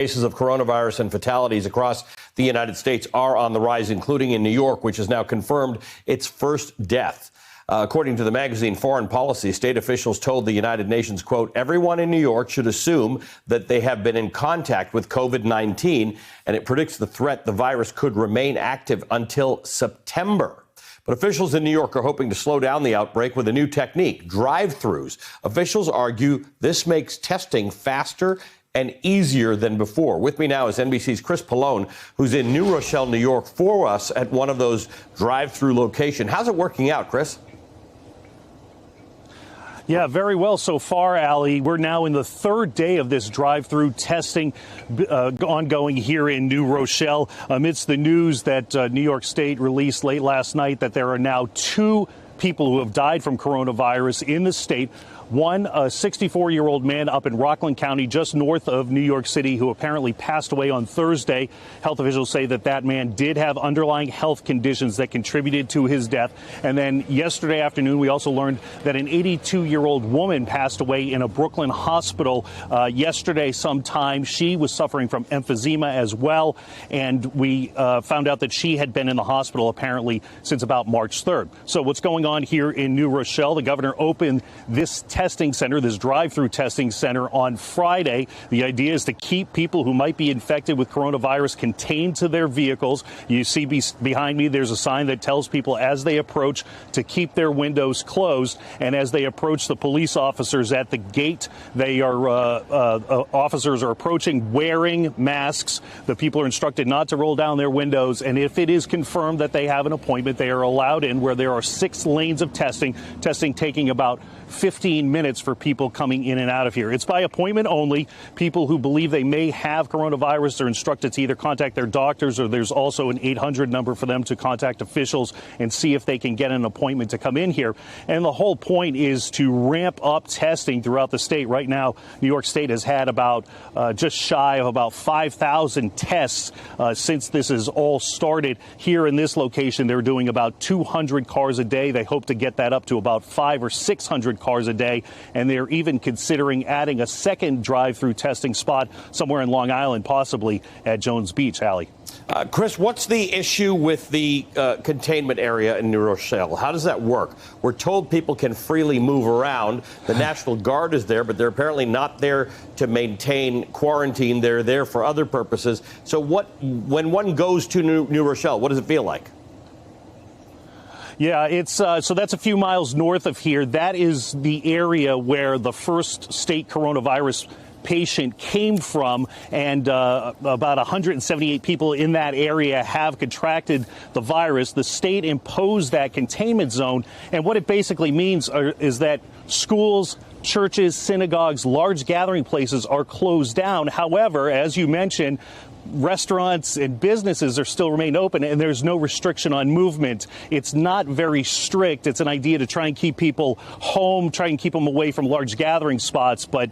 Cases of coronavirus and fatalities across the United States are on the rise, including in New York, which has now confirmed its first death. According to the magazine Foreign Policy, state officials told the United Nations, quote, everyone in New York should assume that they have been in contact with COVID-19, and it predicts the threat the virus could remain active until September. But officials in New York are hoping to slow down the outbreak with a new technique, drive-thrus. Officials argue this makes testing faster and easier than before. With me now is NBC's Chris Pollone, who's in New Rochelle, New York, for us at one of those drive-through locations. How's it working out, Chris? Yeah, very well so far, Ali. We're now in the third day of this drive-through testing ongoing here in New Rochelle amidst the news that New York State released late last night that there are now 2 people who have died from coronavirus in the state. One, a 64-year-old man up in Rockland County, just north of New York City, who apparently passed away on Thursday. Health officials say that that man did have underlying health conditions that contributed to his death. And then yesterday afternoon, we also learned that an 82-year-old woman passed away in a Brooklyn hospital yesterday sometime. She was suffering from emphysema as well. And we found out that she had been in the hospital apparently since about March 3rd. So what's going on here in New Rochelle? The governor opened this testing center, this drive-through testing center on Friday. The idea is to keep people who might be infected with coronavirus contained to their vehicles. You see behind me, there's a sign that tells people as they approach to keep their windows closed. And as they approach the police officers at the gate, they are officers are approaching wearing masks. The people are instructed not to roll down their windows. And if it is confirmed that they have an appointment, they are allowed in, where there are 6 lanes of testing taking about 15 minutes for people coming in and out of here. It's by appointment only. People who believe they may have coronavirus are instructed to either contact their doctors, or there's also an 800 number for them to contact officials and see if they can get an appointment to come in here. And the whole point is to ramp up testing throughout the state. Right now, New York State has had about just shy of about 5,000 tests since this has all started. Here in this location, they're doing about 200 cars a day. They hope to get that up to about 500 or 600 cars a day. And they're even considering adding a second drive-through testing spot somewhere in Long Island, possibly at Jones Beach, Allie. Chris, what's the issue with the containment area in New Rochelle? How does that work? We're told people can freely move around. The National Guard is there, but they're apparently not there to maintain quarantine. They're there for other purposes. So when one goes to New Rochelle, what does it feel like? Yeah, it's so that's a few miles north of here. That is the area where the first state coronavirus patient came from, and about 178 people in that area have contracted the virus. The state imposed that containment zone, and what it basically means is that schools, churches, synagogues, large gathering places are closed down. However, as you mentioned, restaurants and businesses are still remain open, and there's no restriction on movement. It's not very strict. It's an idea to try and keep people home, try and keep them away from large gathering spots. But,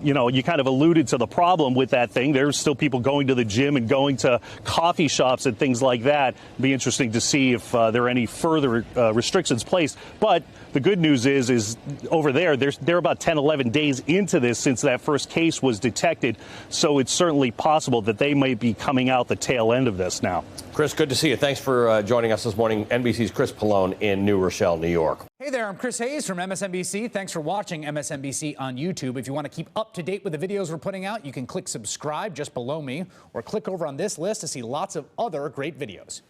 you kind of alluded to the problem with that thing. There's still people going to the gym and going to coffee shops and things like that. It'd be interesting to see if there are any further restrictions placed. But the good news is over there, they're about 10, 11 days into this since that first case was detected. So it's certainly possible that they might be coming out the tail end of this now. Chris, good to see you. Thanks for joining us this morning. NBC's Chris Pollone in New Rochelle, New York. Hey there, I'm Chris Hayes from MSNBC. Thanks for watching MSNBC on YouTube. If you want to keep up to date with the videos we're putting out, you can click subscribe just below me, or click over on this list to see lots of other great videos.